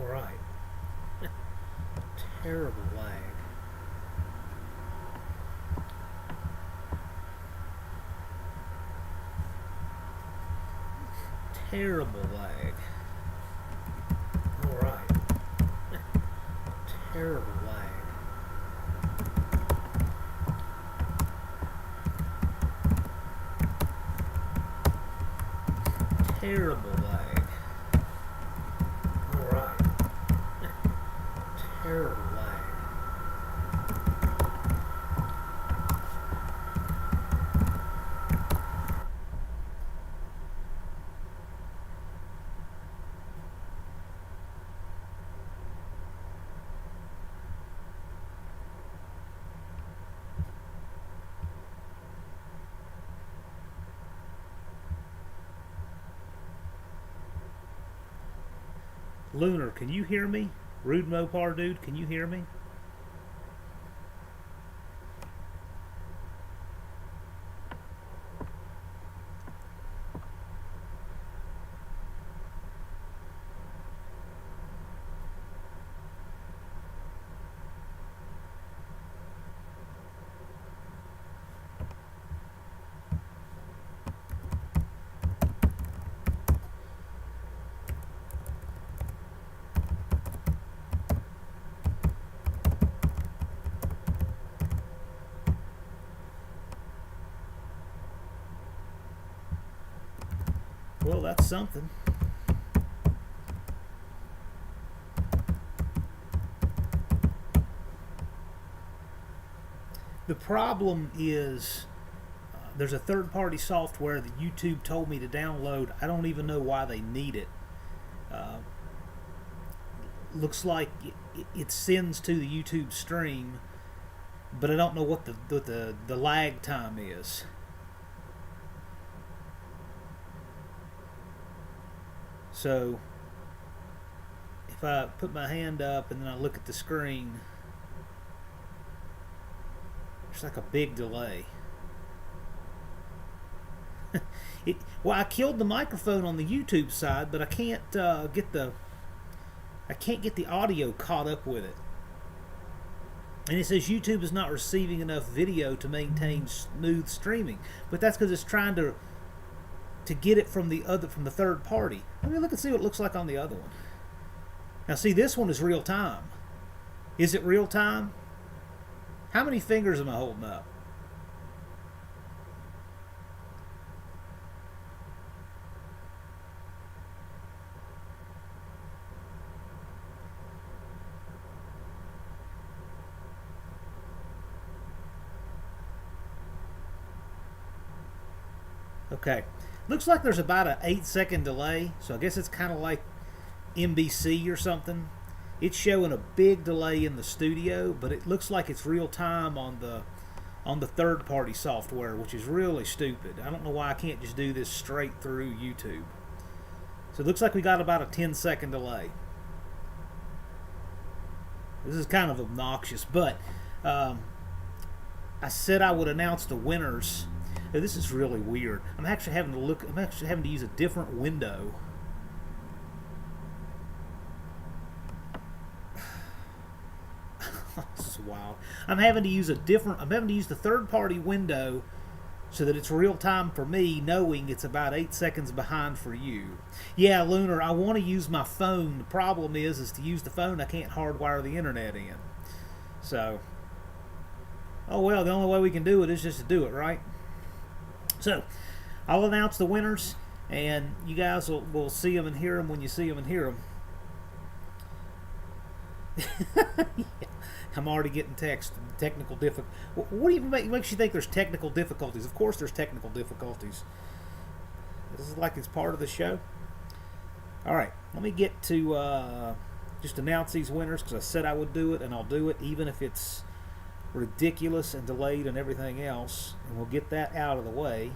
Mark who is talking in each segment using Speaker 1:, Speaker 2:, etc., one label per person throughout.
Speaker 1: Alright. Terrible lag. Terrible lag. Alright. Terrible lag. Terrible lag. Alright. Terrible lag. Lunar, can you hear me? Rude Mopar dude, can you hear me? Well, that's something. The problem is there's a third-party software that YouTube told me to download. I don't even know why they need it. Uh, Looks like it sends to the YouTube stream, but I don't know what the lag time is. So if I put my hand up and then I look at the screen, there's like a big delay. Well, I killed the microphone on the YouTube side, but I can't get the audio caught up with it. And it says YouTube is not receiving enough video to maintain smooth streaming, but that's because it's trying to get it from the third party. Let me look and see what it looks like on the other one. Now, see, this one is real time. Is it real time? How many fingers am I holding up? Okay. Looks like there's about an 8-second delay, so I guess it's kind of like NBC or something. It's showing a big delay in the studio, but it looks like it's real time on the third-party software, which is really stupid. I don't know why I can't just do this straight through YouTube. So it looks like we got about a 10-second delay. This is kind of obnoxious, but I said I would announce the winners. Now, this is really weird. I'm actually having to use a different window. This is wild. I'm having to use the third-party window so that it's real time for me, knowing it's about 8 seconds behind for you. Yeah, Lunar, I want to use my phone. The problem is to use the phone, I can't hardwire the internet in. So, oh well, the only way we can do it is just to do it, right? So, I'll announce the winners, and you guys will see them and hear them when you see them and hear them. Yeah, I'm already getting technical difficulties. What do you makes you think there's technical difficulties? Of course there's technical difficulties. This is like it's part of the show. All right, let me get to just announce these winners because I said I would do it, and I'll do it even if it's ridiculous and delayed and everything else, and we'll get that out of the way.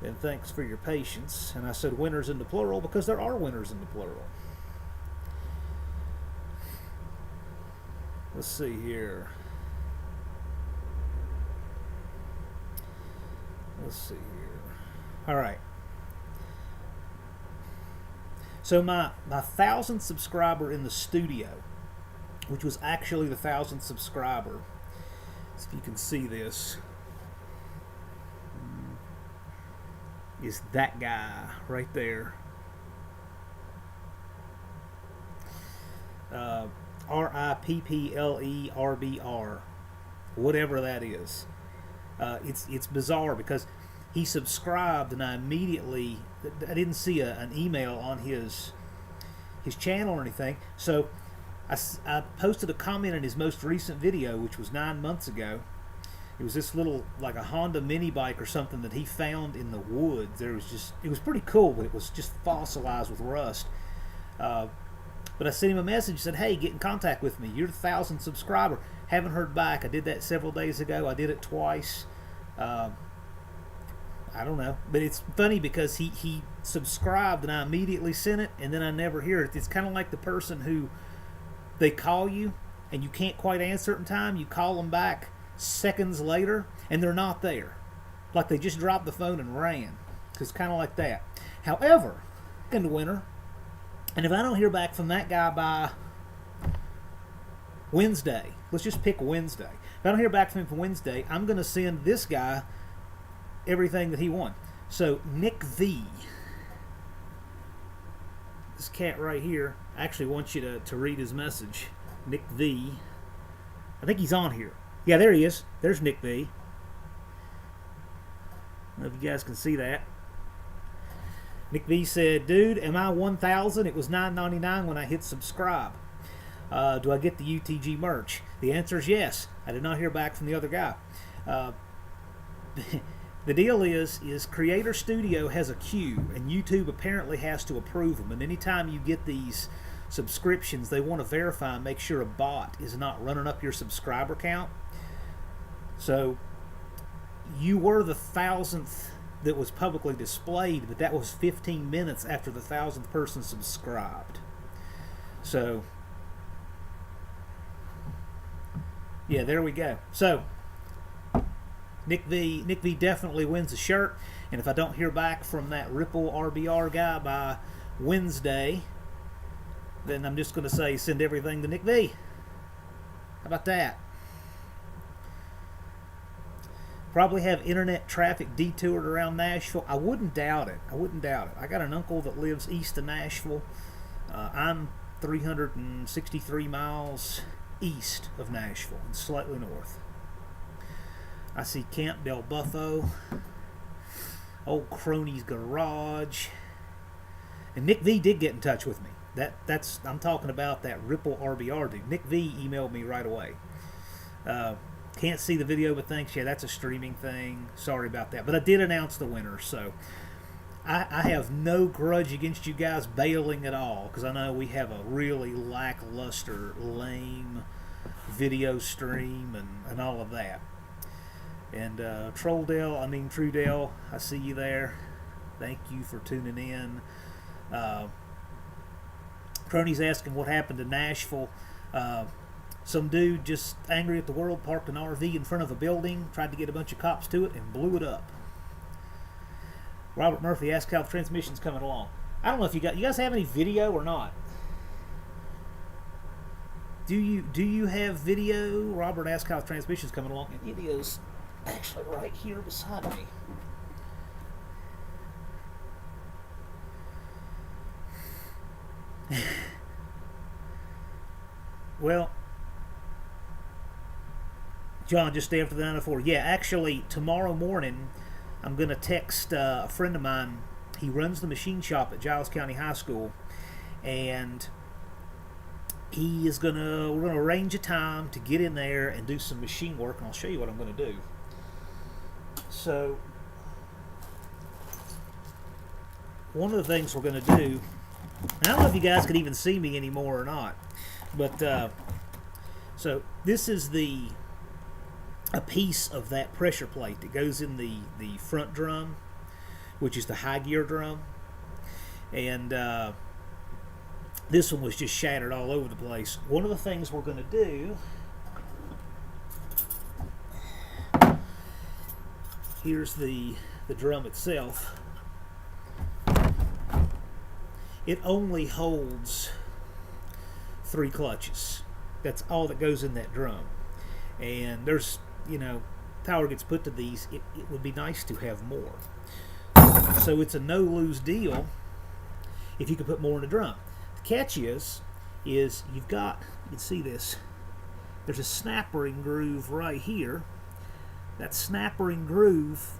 Speaker 1: And thanks for your patience. And I said winners in the plural because there are winners in the plural. Let's see here. All right. So my 1,000th subscriber in the studio, which was actually the 1,000th subscriber, so if you can see this, is that guy right there. RIPPLERBR, whatever that is. It's bizarre because he subscribed and I didn't see an email on his channel or anything. So I posted a comment in his most recent video, which was 9 months ago. It was this little, like a Honda mini bike or something that he found in the woods. It was pretty cool, but it was just fossilized with rust. But I sent him a message, said, hey, get in contact with me. You're the 1,000th subscriber. Haven't heard back. I did that several days ago. I did it twice. I don't know. But it's funny because he subscribed and I immediately sent it and then I never hear it. It's kind of like the person who they call you and you can't quite answer it in time. You call them back seconds later and they're not there. Like they just dropped the phone and ran. It's kind of like that. However, in the winter, and if I don't hear back from that guy by Wednesday, let's just pick Wednesday. If I don't hear back from him for Wednesday, I'm going to send this guy everything that he won. So Nick V, this cat right here, I actually want you to read his message. Nick V, I think he's on here. Yeah, there he is. There's Nick V. I don't know if you guys can see that. Nick V said, dude, am I 1,000? It was $9.99 when I hit subscribe. Do I get the UTG merch? The answer is yes. I did not hear back from the other guy. The deal is Creator Studio has a queue, and YouTube apparently has to approve them. And anytime you get these subscriptions, they want to verify and make sure a bot is not running up your subscriber count. So you were the 1,000th that was publicly displayed, but that was 15 minutes after the 1,000th person subscribed. So yeah, there we go. So Nick V definitely wins a shirt, and if I don't hear back from that Ripple RBR guy by Wednesday, then I'm just going to say send everything to Nick V. How about that? Probably have internet traffic detoured around Nashville. I wouldn't doubt it. I got an uncle that lives east of Nashville. I'm 363 miles east of Nashville and slightly north. I see Camp Del Buffo, Old Crony's Garage, and Nick V did get in touch with me. I'm talking about that Ripple RBR dude. Nick V emailed me right away. Can't see the video, but thanks. Yeah, that's a streaming thing. Sorry about that. But I did announce the winner, so I have no grudge against you guys bailing at all, because I know we have a really lackluster, lame video stream and all of that. And Trudell, I see you there. Thank you for tuning in. Crony's asking what happened to Nashville. Some dude just angry at the world parked an RV in front of a building, tried to get a bunch of cops to it, and blew it up. Robert Murphy asked how the transmission's coming along. I don't know if you guys have any video or not. Do you have video? Robert asked how the transmission's coming along, and it is actually right here beside me. Well, John, just after the 904. Yeah, actually, tomorrow morning, I'm going to text a friend of mine. He runs the machine shop at Giles County High School, and we're going to arrange a time to get in there and do some machine work, and I'll show you what I'm going to do. So, one of the things we're going to do, and I don't know if you guys can even see me anymore or not, but so this is a piece of that pressure plate that goes in the front drum, which is the high gear drum, and this one was just shattered all over the place. One of the things we're going to do, here's the drum itself. it only holds 3 clutches. That's all that goes in that drum. And there's, power gets put to these, it would be nice to have more. So it's a no-lose deal if you could put more in the drum. The catch is you've got, you can see this, there's a snappering groove right here. That snappering groove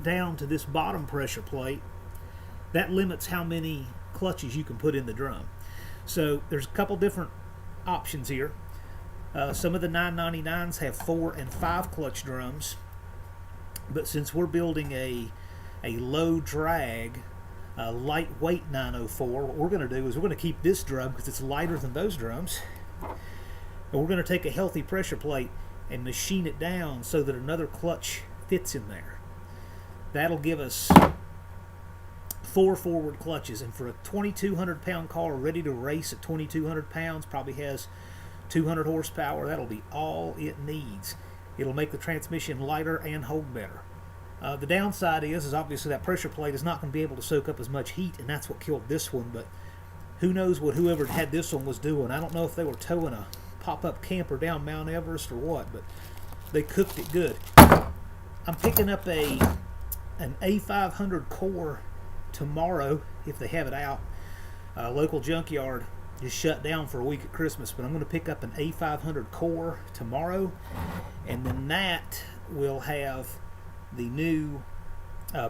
Speaker 1: down to this bottom pressure plate, that limits how many clutches you can put in the drum. So there's a couple different options here. Some of the 999s have 4 and 5 clutch drums, but since we're building a low drag, lightweight 904, what we're going to do is we're going to keep this drum because it's lighter than those drums, and we're going to take a healthy pressure plate and machine it down so that another clutch fits in there. That'll give us 4 forward clutches, and for a 2,200 pound car ready to race at 2,200 pounds, probably has 200 horsepower, that'll be all it needs. It'll make the transmission lighter and hold better. The downside is obviously that pressure plate is not going to be able to soak up as much heat, and that's what killed this one, but who knows what whoever had this one was doing. I don't know if they were towing a pop-up camper down Mount Everest or what, but they cooked it good. I'm picking up an A500 core tomorrow if they have it out. Local junkyard just shut down for a week at Christmas, but I'm going to pick up an A500 core tomorrow, and then that will have the new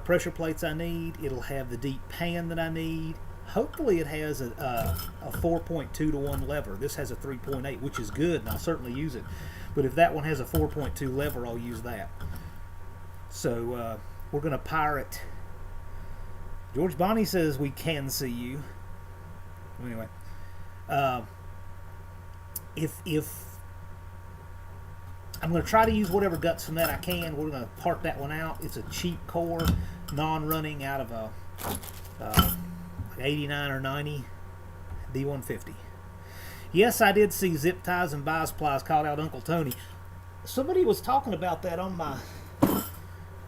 Speaker 1: pressure plates I need. It'll have the deep pan that I need. Hopefully it has a 4.2 to 1 lever. This has a 3.8, which is good, and I'll certainly use it. But if that one has a 4.2 lever, I'll use that. So we're going to pirate. George Bonnie says we can see you. Anyway, if I'm going to try to use whatever guts from that I can, we're going to part that one out. It's a cheap core, non-running, out of a 89 or 90 D150. Yes, I did see Zip Ties and Buy Supplies called out Uncle Tony. Somebody was talking about that on my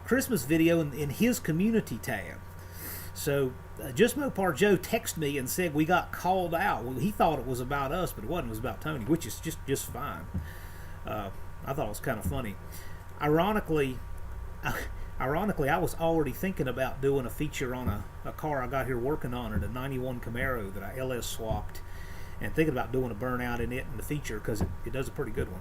Speaker 1: Christmas video in his community tab. So Just Mopar Joe texted me and said we got called out. Well, he thought it was about us, but it wasn't. It was about Tony, which is just fine. I thought it was kind of funny. Ironically, I was already thinking about doing a feature on a car I got here working on it, a 91 Camaro that I LS swapped, and thinking about doing a burnout in it and the feature because it does a pretty good one.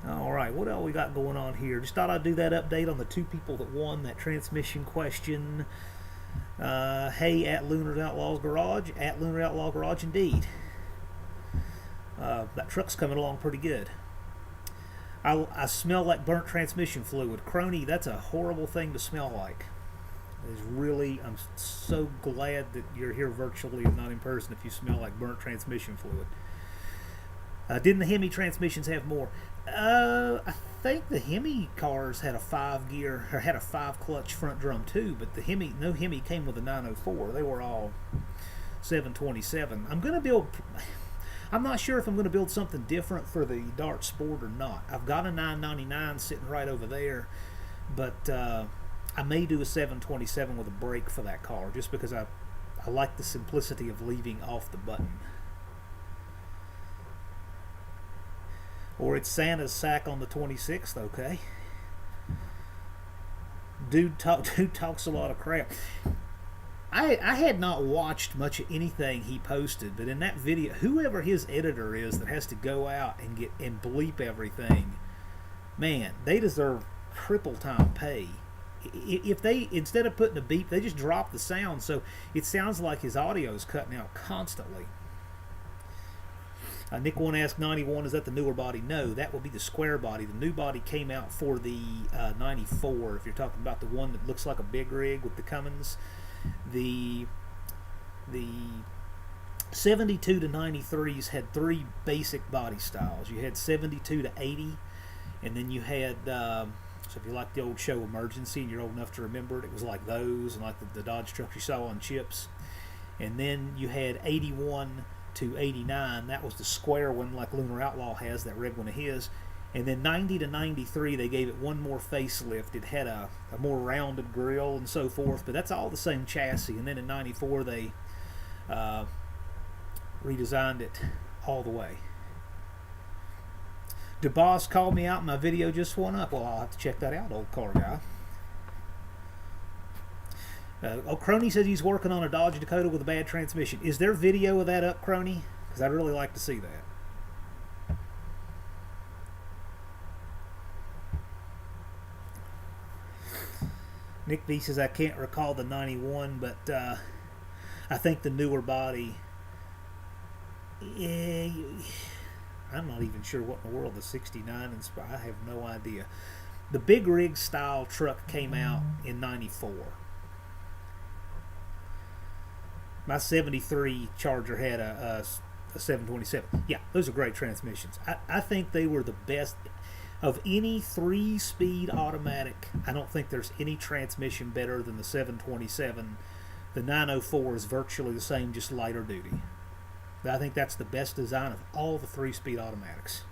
Speaker 1: Alright, what else we got going on here? Just thought I'd do that update on the 2 people that won that transmission question. Hey, at Lunar Outlaws Garage. At Lunar Outlaw Garage, indeed. That truck's coming along pretty good. I smell like burnt transmission fluid. Crony, that's a horrible thing to smell like. I'm so glad that you're here virtually and not in person if you smell like burnt transmission fluid. Didn't the Hemi transmissions have more? I think the Hemi cars had a 5-gear, or had a 5-clutch front drum too, but no Hemi came with a 904. They were all 727. I'm not sure if I'm going to build something different for the Dart Sport or not. I've got a 999 sitting right over there, but I may do a 727 with a brake for that car, just because I like the simplicity of leaving off the button. Or it's Santa's sack on the 26th, okay? Dude talks a lot of crap. I had not watched much of anything he posted, but in that video, whoever his editor is that has to go out and bleep everything, man, they deserve triple time pay. If they, instead of putting a beep, they just drop the sound, so it sounds like his audio is cutting out constantly. Nick 1 asked, 91, is that the newer body? No, that will be the square body. The new body came out for the 94, if you're talking about the one that looks like a big rig with the Cummins. The 72 to 93s had 3 basic body styles. You had 72 to 80, and then you had, so if you like the old show Emergency and you're old enough to remember it, it was like those, and like the Dodge trucks you saw on Chips. And then you had 81 to 89. That was the square one like Lunar Outlaw has, that red one of his. And then 90 to 93, they gave it one more facelift. It had a more rounded grille and so forth, but that's all the same chassis. And then in 94, they redesigned it all the way. DeBoss called me out. My video just went up. Well, I'll have to check that out, old car guy. Crony says he's working on a Dodge Dakota with a bad transmission. Is there video of that up, Crony? Because I'd really like to see that. Nick B says, I can't recall the 91, but I think the newer body, I'm not even sure what in the world the 69 inspired. I have no idea. The big rig style truck came out in 94. My 73 Charger had a 727. Yeah, those are great transmissions. I think they were the best. Of any 3-speed automatic, I don't think there's any transmission better than the 727. The 904 is virtually the same, just lighter duty. I think that's the best design of all the 3-speed automatics.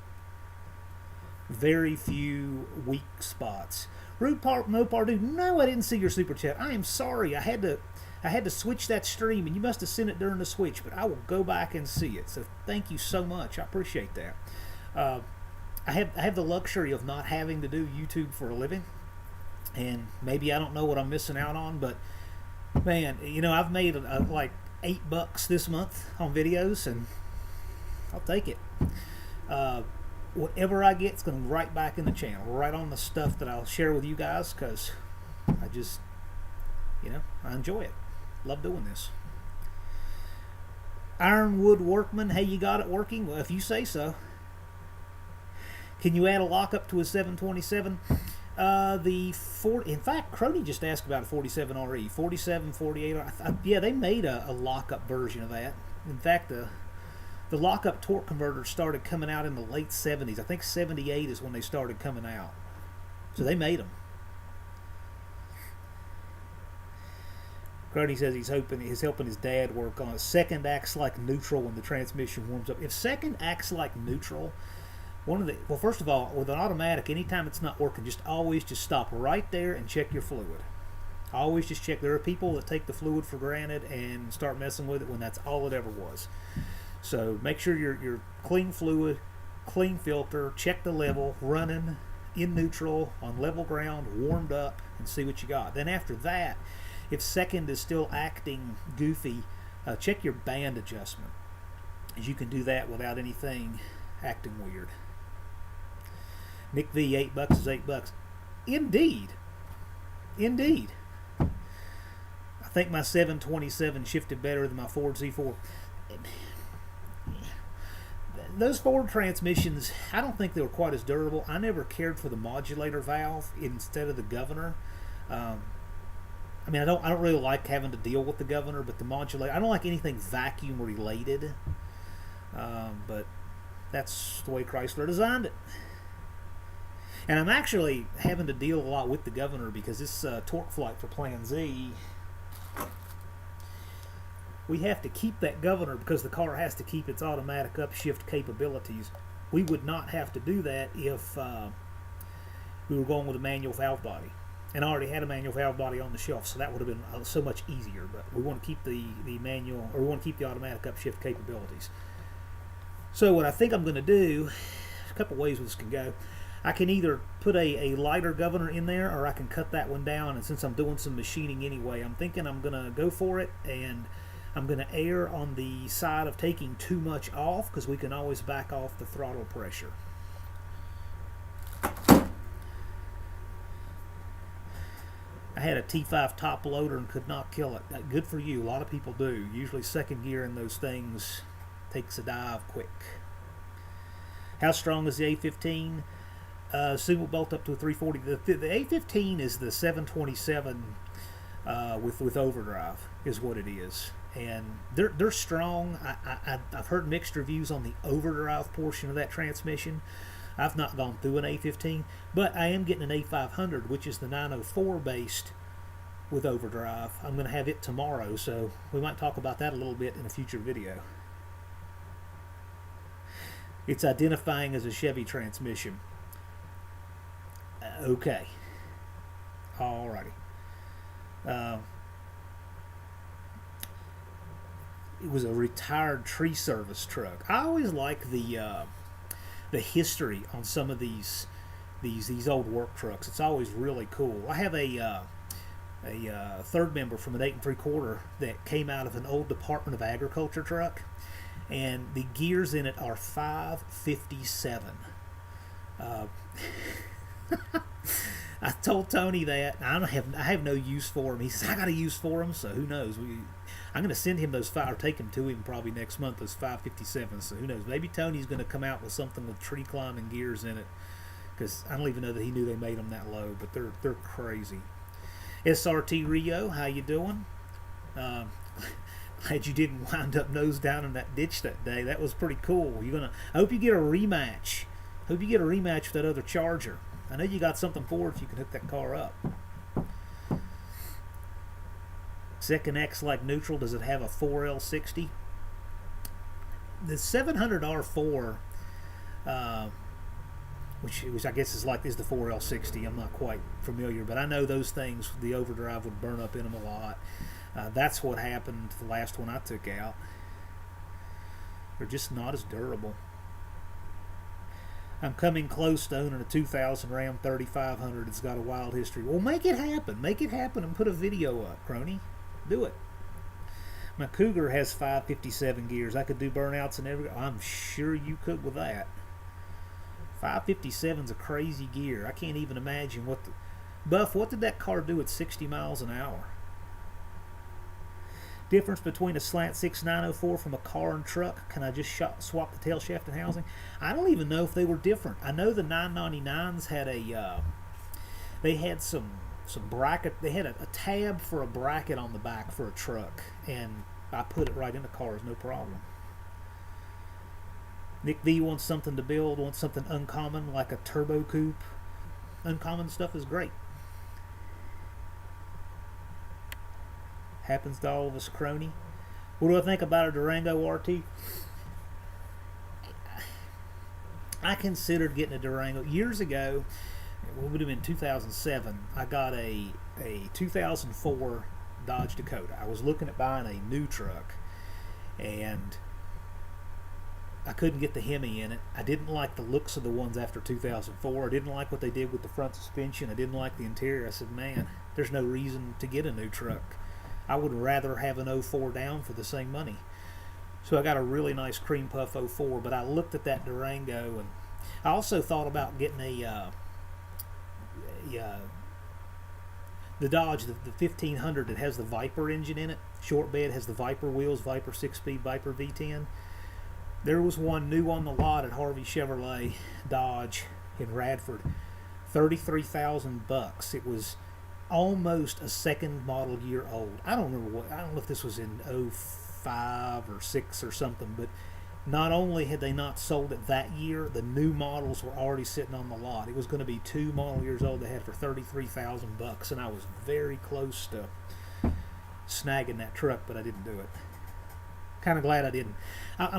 Speaker 1: Very few weak spots. Rude Park Mopar, dude, no, I didn't see your super chat. I am sorry. I had to switch that stream, and you must have sent it during the switch, but I will go back and see it. So thank you so much. I appreciate that. I have the luxury of not having to do YouTube for a living, and maybe I don't know what I'm missing out on, but man, you know, I've made like $8 this month on videos, and I'll take it. Whatever I get is going to be right back in the channel, right on the stuff that I'll share with you guys, because I just, you know, I enjoy it. Love doing this. Ironwood Workman, hey, you got it working? Well, if you say so. Can you add a lockup to a 727? In fact, Crony just asked about a 47 RE, 47, 48. Yeah, they made a lockup version of that. In fact, the lockup torque converters started coming out in the late 70s. I think 78 is when they started coming out. So they made them. Crony says he's helping his dad work on it. Second acts like neutral when the transmission warms up. If second acts like neutral, well, first of all, with an automatic, anytime it's not working, just always stop right there and check your fluid. Always just check. There are people that take the fluid for granted and start messing with it when that's all it ever was. So make sure you're clean fluid, clean filter, check the level, running in neutral, on level ground, warmed up, and see what you got. Then after that, if second is still acting goofy, check your band adjustment, as you can do that without anything acting weird. Nick V, $8 is $8. Indeed. I think my 727 shifted better than my Ford Z4. Those Ford transmissions, I don't think they were quite as durable. I never cared for the modulator valve instead of the governor. I mean, I don't really like having to deal with the governor, but the modulator, I don't like anything vacuum related. But that's the way Chrysler designed it. And I'm actually having to deal a lot with the governor because this torque flight for Plan Z, we have to keep that governor because the car has to keep its automatic upshift capabilities. We would not have to do that if we were going with a manual valve body. And I already had a manual valve body on the shelf, so that would have been so much easier. But we want to keep the manual, or we want to keep the automatic upshift capabilities. So what I think I'm going to do, a couple ways this can go. I can either put a lighter governor in there, or I can cut that one down. And since I'm doing some machining anyway, I'm thinking I'm going to go for it, and I'm going to err on the side of taking too much off, because we can always back off the throttle pressure. I had a T5 top loader and could not kill it. Good for you. A lot of people do. Usually second gear in those things takes a dive quick. How strong is the A15? Soon will bolt up to a 340. The A15 is the 727 with overdrive is what it is, and they're strong. I've heard mixed reviews on the overdrive portion of that transmission. I've not gone through an A15, but I am getting an A500, which is the 904 based with overdrive. I'm going to have it tomorrow, so we might talk about that a little bit in a future video. It's identifying as a Chevy transmission. Okay. Alrighty. Uh, it was a retired tree service truck. I always like the history on some of these old work trucks. It's always really cool. I have a third member from an 8 3/4 that came out of an old Department of Agriculture truck, and the gears in it are 557. Uh, I told Tony that I have no use for him. He says I got a use for him, so who knows? I'm going to send him those five, or take him to him probably next month. Those 557. So who knows? Maybe Tony's going to come out with something with tree climbing gears in it, because I don't even know that he knew they made them that low. But they're crazy. SRT Rio, how you doing? Glad you didn't wind up nose down in that ditch that day. That was pretty cool. I hope you get a rematch. Hope you get a rematch with that other Charger. I know you got something for it if you can hook that car up. Second X like neutral. Does it have a 4L60? The 700R4, which I guess is the 4L60. I'm not quite familiar, but I know those things, the overdrive would burn up in them a lot. That's what happened to the last one I took out. They're just not as durable. I'm coming close to owning a 2000 Ram 3500. It's got a wild history. Well, make it happen. Make it happen and put a video up, crony. Do it. My Cougar has 557 gears. I could do burnouts and everything. I'm sure you could with that. 557's a crazy gear. I can't even imagine Buff, what did that car do at 60 miles an hour? Difference between a slant 6904 from a car and truck. Can I just swap the tail shaft and housing? I don't even know if they were different. I know the 999s had they had some bracket. They had a tab for a bracket on the back for a truck, and I put it right in the cars, no problem. Nick V wants something to build, wants something uncommon like a turbo coupe. Uncommon stuff is great. Happens to all of us, crony. What do I think about a Durango RT? I considered getting a Durango years ago. It would have been 2007. I got a 2004 Dodge Dakota. I was looking at buying a new truck, and I couldn't get the Hemi in it. I didn't like the looks of the ones after 2004. I didn't like what they did with the front suspension. I didn't like the interior. I said, man, there's no reason to get a new truck. I would rather have an 04 down for the same money. So I got a really nice cream puff 04, but I looked at that Durango, and I also thought about getting the Dodge, the 1500 that has the Viper engine in it. Short bed, has the Viper wheels, Viper 6-speed, Viper V10. There was one new on the lot at Harvey Chevrolet Dodge in Radford, $33,000. It was almost a second model year old. I don't know if this was in 05 or 6 or something, but not only had they not sold it that year, the new models were already sitting on the lot. It was going to be 2 model years old. They had for $33,000, and I was very close to snagging that truck, but I didn't do it. Kind of glad I didn't. I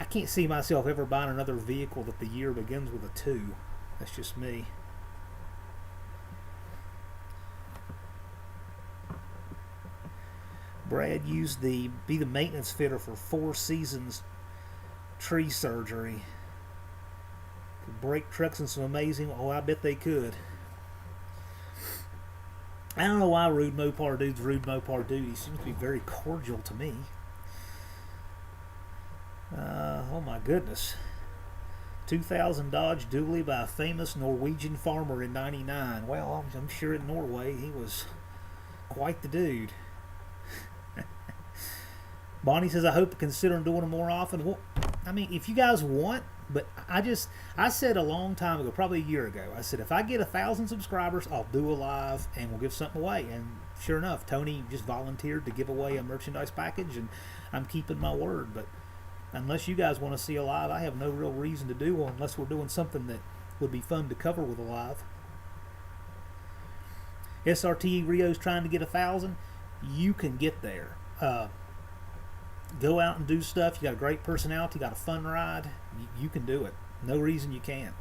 Speaker 1: can't see myself ever buying another vehicle that the year begins with a 2. That's just me. Brad used be the maintenance fitter for 4 Seasons tree surgery. Could break trucks in some amazing. Oh, I bet they could. I don't know why Rude Mopar Dude's Rude Mopar Dude. He seems to be very cordial to me. Oh my goodness. 2000 Dodge Dually by a famous Norwegian farmer in '99. Well, I'm sure in Norway he was quite the dude. Bonnie says, I hope considering doing them more often. Well, I mean, if you guys want, but I said a long time ago, probably a year ago, I said, if I get 1,000 subscribers, I'll do a live and we'll give something away. And sure enough, Tony just volunteered to give away a merchandise package, and I'm keeping my word. But unless you guys want to see a live, I have no real reason to do one unless we're doing something that would be fun to cover with a live. SRT Rio's trying to get 1,000. You can get there. Go out and do stuff. You got a great personality, got a fun ride. You can do it. No reason you can't.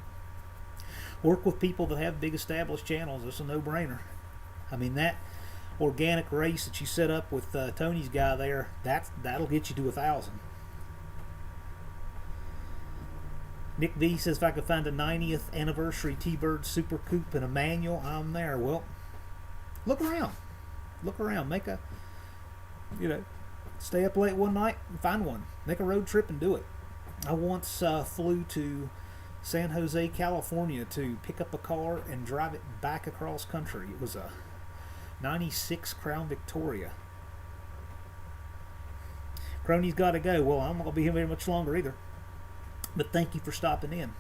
Speaker 1: Work with people that have big established channels. It's a no-brainer. I mean, that organic race that you set up with Tony's guy there, that'll get you to 1,000. Nick V says, if I could find a 90th anniversary T-Bird Super Coupe and a manual, I'm there. Well, look around. Look around. Make a, stay up late one night and find one. Make a road trip and do it. I once flew to San Jose, California to pick up a car and drive it back across country. It was a 96 Crown Victoria. Crony's got to go. Well, I'm not going to be here very much longer either. But thank you for stopping in.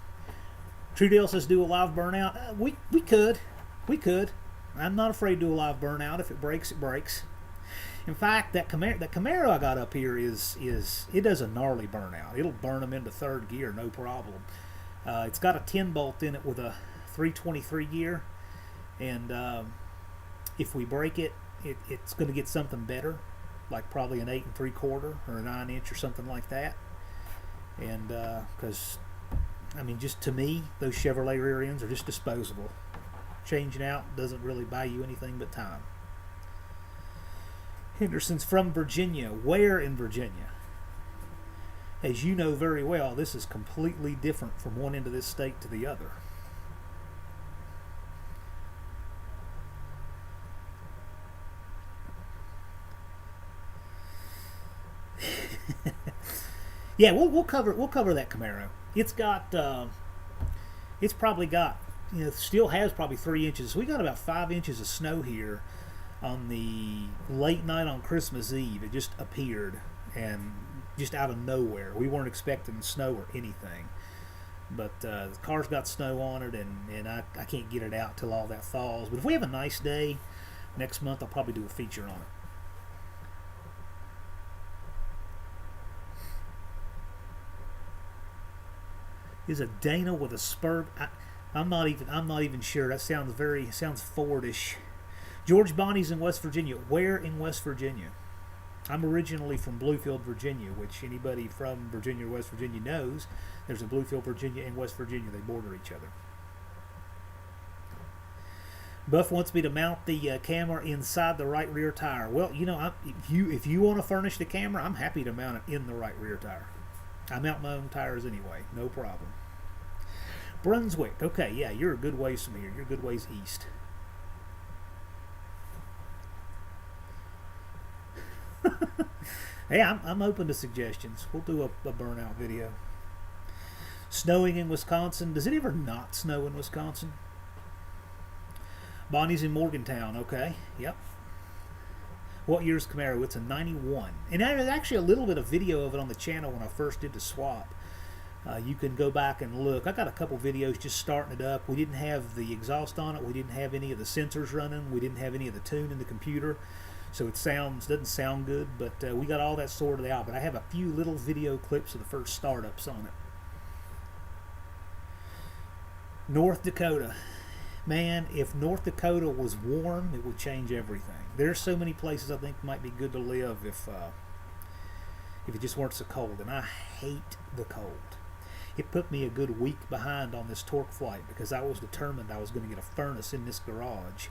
Speaker 1: Trudell says, do a live burnout. We could. I'm not afraid to do a live burnout. If it breaks, it breaks. In fact, that Camaro I got up here it does a gnarly burnout. It'll burn them into third gear, no problem. It's got a 10 bolt in it with a 323 gear, and if we break it, it's going to get something better, like probably an 8 3/4 or a 9 inch or something like that. And because, I mean, just to me, those Chevrolet rear ends are just disposable. Changing out doesn't really buy you anything but time. Henderson's from Virginia. Where in Virginia? As you know very well, this is completely different from one end of this state to the other. Yeah, we'll cover that Camaro. It's got it's probably got, still has probably 3 inches. We got about 5 inches of snow here on the late night on Christmas Eve. It just appeared, and just out of nowhere. We weren't expecting snow or anything, but the car's got snow on it, and I can't get it out till all that falls. But if we have a nice day next month, I'll probably do a feature on it. Is a Dana with a spur? I'm not even sure. That sounds Fordish. George Bonnie's in West Virginia. Where in West Virginia? I'm originally from Bluefield, Virginia, which anybody from Virginia or West Virginia knows. There's a Bluefield, Virginia, and West Virginia. They border each other. Buff wants me to mount the camera inside the right rear tire. Well, if you want to furnish the camera, I'm happy to mount it in the right rear tire. I mount my own tires anyway, no problem. Brunswick, okay, yeah, you're a good ways from here. You're a good ways east. Hey, I'm open to suggestions. We'll do a burnout video. Snowing in Wisconsin. Does it ever not snow in Wisconsin? Bonnie's in Morgantown, okay, yep. What year's Camaro? It's a 91. And there's actually a little bit of video of it on the channel when I first did the swap. You can go back and look. I got a couple videos just starting it up. We didn't have the exhaust on it. We didn't have any of the sensors running. We didn't have any of the tune in the computer. So it doesn't sound good, but we got all that sorted out. But I have a few little video clips of the first startups on it. North Dakota. Man, if North Dakota was warm, it would change everything. There's so many places I think might be good to live if it just weren't so cold. And I hate the cold. It put me a good week behind on this torque flight because I was determined I was going to get a furnace in this garage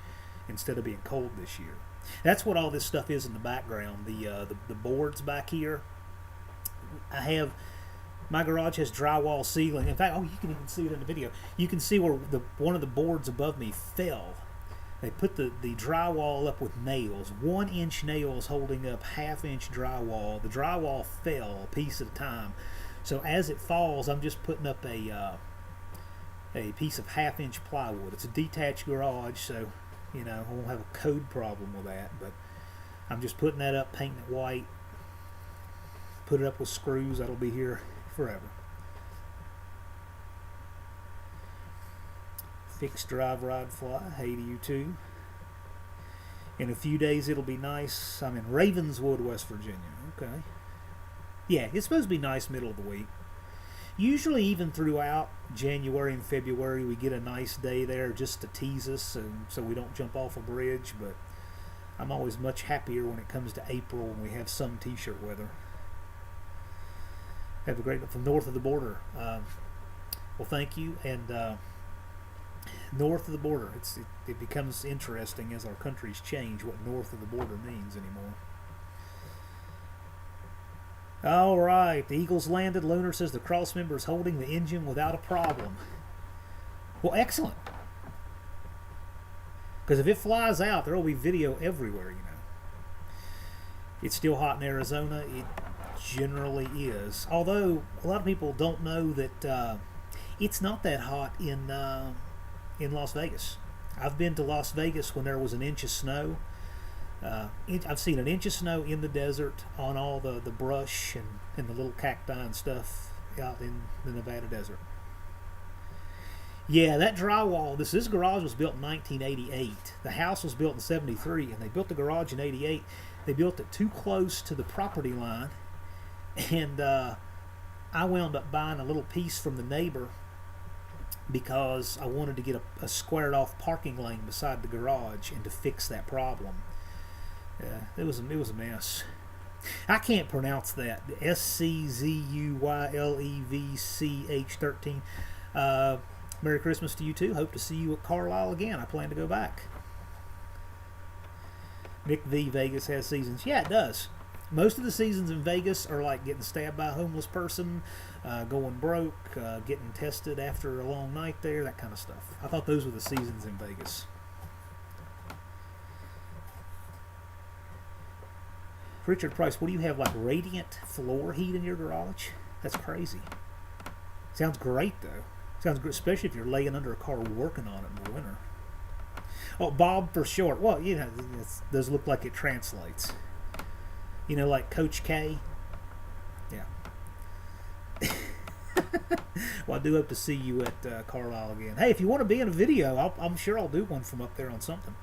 Speaker 1: instead of being cold this year. That's what all this stuff is in the background. The boards back here. My garage has drywall ceiling. In fact, you can even see it in the video. You can see where one of the boards above me fell. They put the drywall up with nails, 1 inch nails holding up 1/2 inch drywall. The drywall fell a piece at a time. So as it falls, I'm just putting up a piece of 1/2 inch plywood. It's a detached garage, so I won't have a code problem with that. But I'm just putting that up, painting it white, put it up with screws. That'll be here forever. Fixed drive, ride, fly. Hey to you too. In a few days it'll be nice. I'm in Ravenswood, West Virginia. Okay. Yeah, it's supposed to be nice middle of the week. Usually even throughout January and February we get a nice day there just to tease us and so we don't jump off a bridge, but I'm always much happier when it comes to April when we have some t-shirt weather. Have a great from north of the border. Well, thank you, and North of the border. It becomes interesting as our countries change what north of the border means anymore. All right, the Eagles landed. Lunar says the cross member is holding the engine without a problem. Well, excellent. Because if it flies out, there will be video everywhere, you know. It's still hot in Arizona. It generally is. Although, a lot of people don't know that it's not that hot in Las Vegas. I've been to Las Vegas when there was an inch of snow. I've seen an inch of snow in the desert on all the brush and the little cacti and stuff out in the Nevada desert. Yeah, that drywall, this garage was built in 1988. The house was built in 73, and they built the garage in 88. They built it too close to the property line, and I wound up buying a little piece from the neighbor because I wanted to get a squared off parking lane beside the garage and to fix that problem. It was a mess. I can't pronounce that. SCZUYLEVCH13. Merry Christmas to you too. Hope to see you at Carlisle again. I plan to go back. Nick V. Vegas has seasons. Yeah, it does. Most of the seasons in Vegas are like getting stabbed by a homeless person, going broke, getting tested after a long night there, that kind of stuff. I thought those were the seasons in Vegas. Richard Price, what do you have, like radiant floor heat in your garage? That's crazy. Sounds great though. Sounds good, especially if you're laying under a car working on it in the winter. Oh, Bob for short. Well, you know, it does look like it translates. You know, like Coach K. Yeah. Well, I do hope to see you at Carlisle again. Hey, if you want to be in a video, I'm sure I'll do one from up there on something.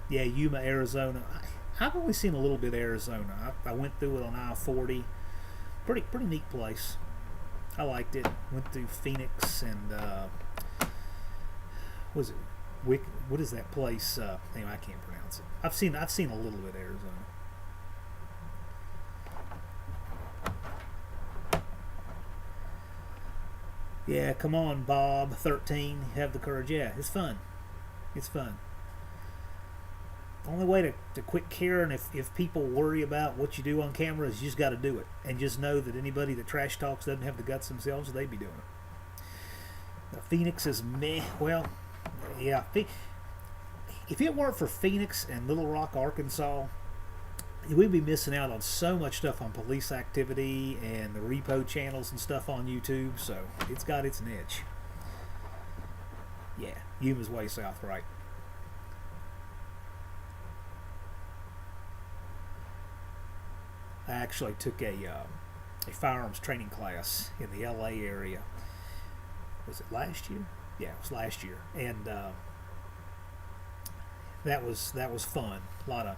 Speaker 1: Yeah, Yuma, Arizona. I've only seen a little bit of Arizona. I went through it on I-40. Pretty neat place. I liked it. Went through Phoenix and what is that place? Anyway, I can't pronounce it. I've seen a little bit of Arizona. Yeah, come on, Bob. 13. Have the courage. Yeah, it's fun. It's fun. The only way to quit caring if people worry about what you do on camera is you just got to do it. And just know that anybody that trash talks doesn't have the guts themselves, they'd be doing it. Phoenix is meh. Well, yeah. If it weren't for Phoenix and Little Rock, Arkansas, we'd be missing out on so much stuff on police activity and the repo channels and stuff on YouTube. So it's got its niche. Yeah, Yuma's way south, right? I actually took a firearms training class in the LA area. Was it last year? Yeah, it was last year, and that was fun. A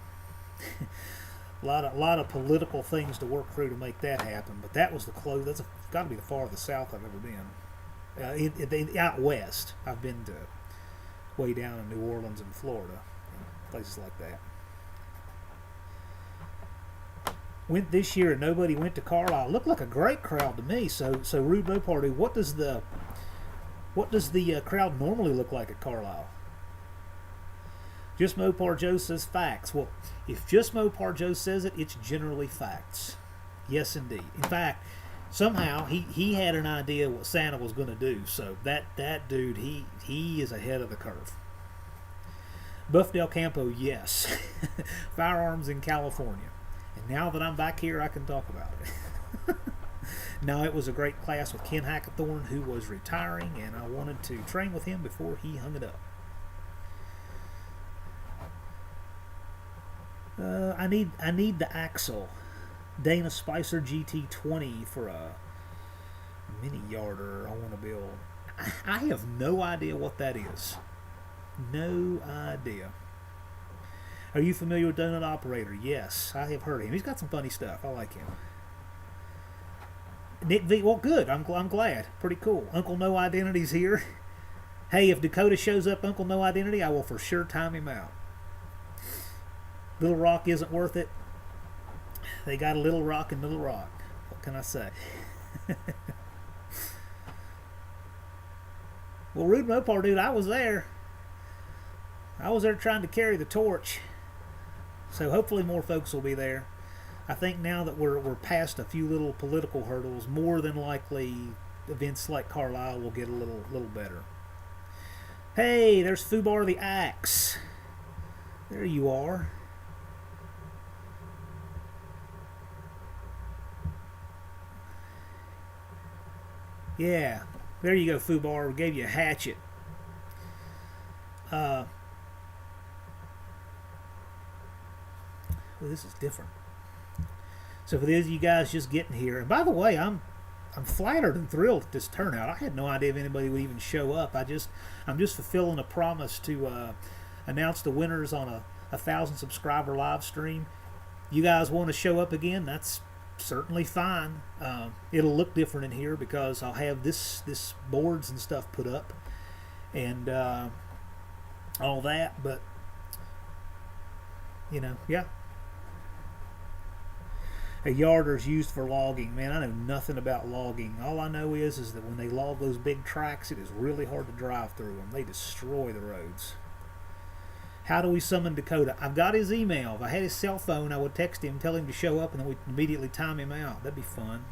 Speaker 1: lot of political things to work through to make that happen. But that was the close. That's got to be the farthest south I've ever been. Out west, I've been to way down in New Orleans and Florida, places like that. Went this year and nobody went to Carlisle. Looked like a great crowd to me. So Rude Mopar, what does the crowd normally look like at Carlisle? Just Mopar Joe says facts. Well, if Just Mopar Joe says it, it's generally facts. Yes, indeed. In fact, somehow he had an idea what Santa was going to do. So that dude, he is ahead of the curve. Buff Del Campo, yes. Firearms in California. And now that I'm back here, I can talk about it. No, it was a great class with Ken Hackathorn, who was retiring, and I wanted to train with him before he hung it up. I need the axle. Dana Spicer GT20 for a mini yarder I want to build. I have no idea what that is. No idea. Are you familiar with Donut Operator? Yes, I have heard of him. He's got some funny stuff. I like him. Nick V. Well, good. I'm glad. Pretty cool. Uncle No Identity's here. Hey, if Dakota shows up, Uncle No Identity, I will for sure time him out. Little Rock isn't worth it. They got a Little Rock in Little Rock. What can I say? Well, Rude Mopar, dude, I was there. I was there trying to carry the torch. So hopefully more folks will be there. I think now that we're past a few little political hurdles, more than likely events like Carlisle will get a little better. Hey, there's Fubar the Axe. There you are. Yeah, there you go, Fubar. We gave you a hatchet. Well, this is different. So for those of you guys just getting here, and by the way, I'm flattered and thrilled at this turnout. I had no idea if anybody would even show up. I'm just fulfilling a promise to announce the winners on a 1,000 subscriber live stream. You guys want to show up again? That's certainly fine. It'll look different in here because I'll have this boards and stuff put up and all that. But you know, yeah. A yarder's used for logging. Man, I know nothing about logging. All I know is that when they log those big tracks, it is really hard to drive through them. They destroy the roads. How do we summon Dakota? I've got his email. If I had his cell phone, I would text him, tell him to show up, and then we'd immediately time him out. That'd be fun.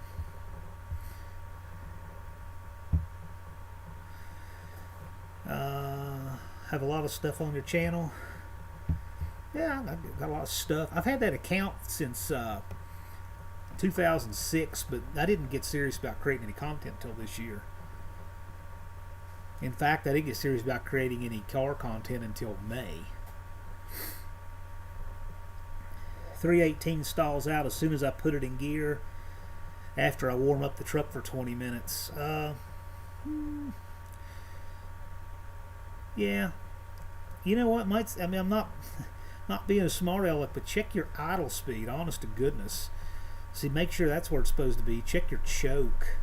Speaker 1: Have a lot of stuff on your channel. Yeah, I've got a lot of stuff. I've had that account since 2006, but I didn't get serious about creating any content until this year. In fact, I didn't get serious about creating any car content until May. 318 stalls out as soon as I put it in gear after I warm up the truck for 20 minutes. Yeah. You know what? I'm not being a smart aleck, but check your idle speed, honest to goodness. See, make sure that's where it's supposed to be. Check your choke.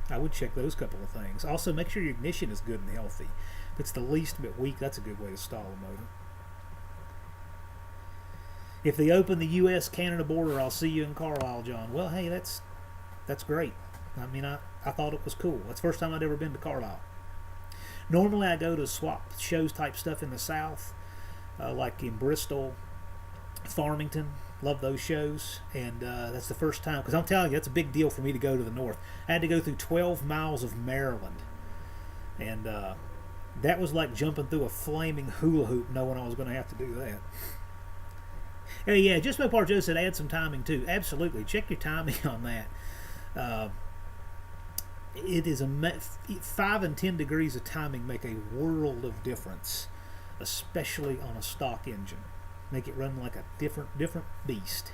Speaker 1: I would check those couple of things. Also, make sure your ignition is good and healthy. If it's the least bit weak, that's a good way to stall a motor. If they open the U.S.-Canada border, I'll see you in Carlisle, John. Well, hey, that's great. I mean, I thought it was cool. That's the first time I'd ever been to Carlisle. Normally, I go to swap shows type stuff in the South, like in Bristol, Farmington. Love those shows, and that's the first time, because I'm telling you, that's a big deal for me to go to the north. I had to go through 12 miles of Maryland, and that was like jumping through a flaming hula hoop knowing I was going to have to do that. Hey, yeah, Just Mopar Joe said add some timing too. Absolutely, check your timing on that. It is 5 and 10 degrees of timing make a world of difference, especially on a stock engine. Make it run like a different beast.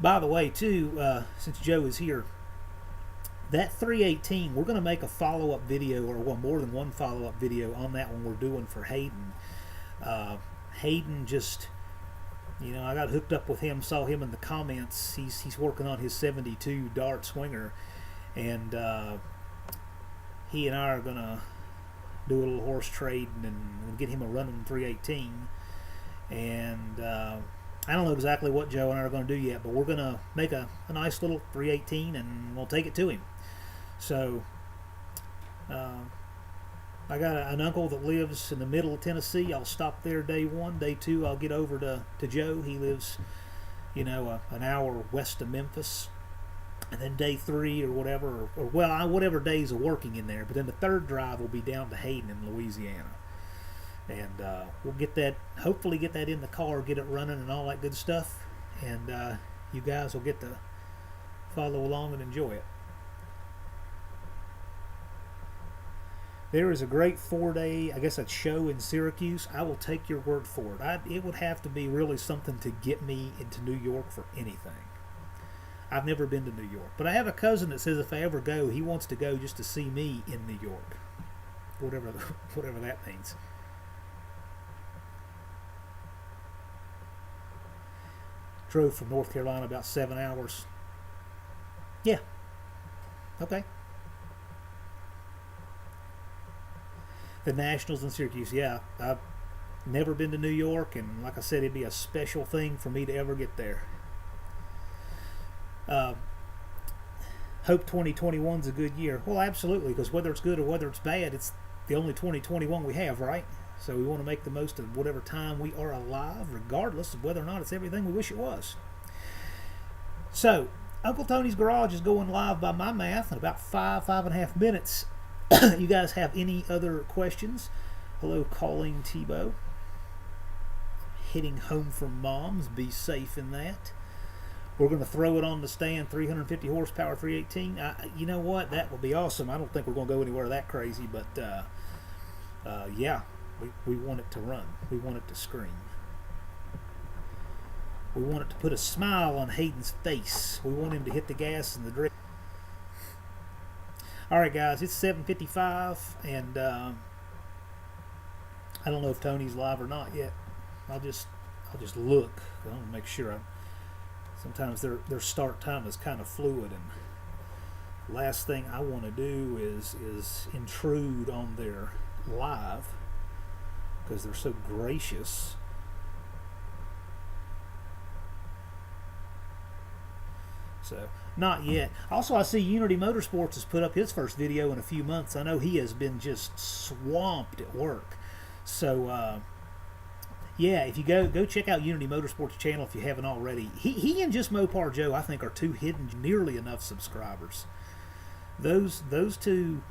Speaker 1: By the way, too, since Joe is here, that 318, we're going to make a follow-up video, or more than one follow-up video on that one we're doing for Hayden. Hayden just, you know, I got hooked up with him, saw him in the comments. He's working on his 72 Dart Swinger, and he and I are going to do a little horse trade and we'll get him a running 318. And I don't know exactly what Joe and I are going to do yet, but we're going to make a nice little 318 and we'll take it to him. So I got an uncle that lives in the middle of Tennessee. I'll stop there day one. Day two, I'll get over to Joe. He lives, you know, an hour west of Memphis. And then day three or whatever, or whatever days of working in there. But then the third drive will be down to Hayden in Louisiana. And we'll get that, hopefully get that in the car, get it running and all that good stuff. And you guys will get to follow along and enjoy it. There is a great 4-day, I guess, a show in Syracuse. I will take your word for it. It would have to be really something to get me into New York for anything. I've never been to New York, but I have a cousin that says if I ever go, he wants to go just to see me in New York, whatever that means. Drove from North Carolina about 7 hours. Yeah. Okay. The Nationals in Syracuse. Yeah. Never been to New York, and like I said, it'd be a special thing for me to ever get there. Hope 2021's a good year. Well, absolutely, because whether it's good or whether it's bad, it's the only 2021 we have, right? So we want to make the most of whatever time we are alive, regardless of whether or not it's everything we wish it was. So, Uncle Tony's Garage is going live by my math in about 5.5 minutes. You guys have any other questions? Hello, Calling Tebow. Hitting home from Mom's. Be safe in that. We're going to throw it on the stand, 350 horsepower, 318. You know what? That will be awesome. I don't think we're going to go anywhere that crazy, but yeah, we want it to run. We want it to scream. We want it to put a smile on Hayden's face. We want him to hit the gas and the drift. All right, guys, it's 7:55, and I don't know if Tony's live or not yet. I'll just look. I want to make sure. Sometimes their start time is kind of fluid, and last thing I want to do is intrude on their live because they're so gracious. So, not yet. Also, I see Unity Motorsports has put up his first video in a few months. I know he has been just swamped at work. So, yeah, if you go check out Unity Motorsports channel if you haven't already. He and Just Mopar Joe, I think, are two hidden nearly enough subscribers. Those two,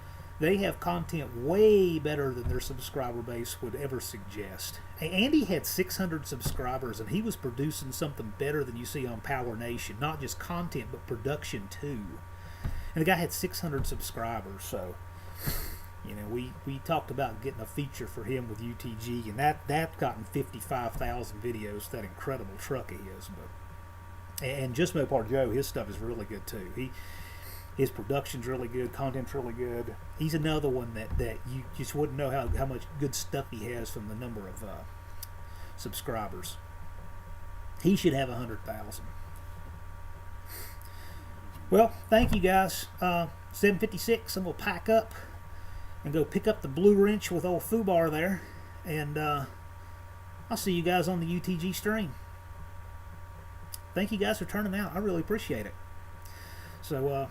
Speaker 1: they have content way better than their subscriber base would ever suggest. Andy had 600 subscribers, and he was producing something better than you see on Power Nation. Not just content, but production too. And the guy had 600 subscribers, so you know, we talked about getting a feature for him with UTG, and that gotten 55,000 videos. That incredible truck he is, but and Just Mopar Joe, his stuff is really good too. His production's really good, content's really good. He's another one that you just wouldn't know how much good stuff he has from the number of subscribers. He should have 100,000. Well, thank you guys. 7:56. I'm gonna pack up and go pick up the blue wrench with old Fubar there, and I'll see you guys on the UTG stream. Thank you guys for turning out. I really appreciate it. So, well,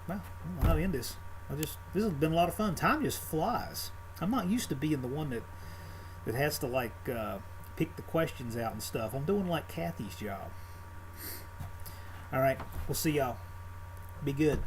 Speaker 1: I don't know how to end this. This has been a lot of fun. Time just flies. I'm not used to being the one that has to like pick the questions out and stuff. I'm doing like Kathy's job. All right, we'll see y'all. Be good.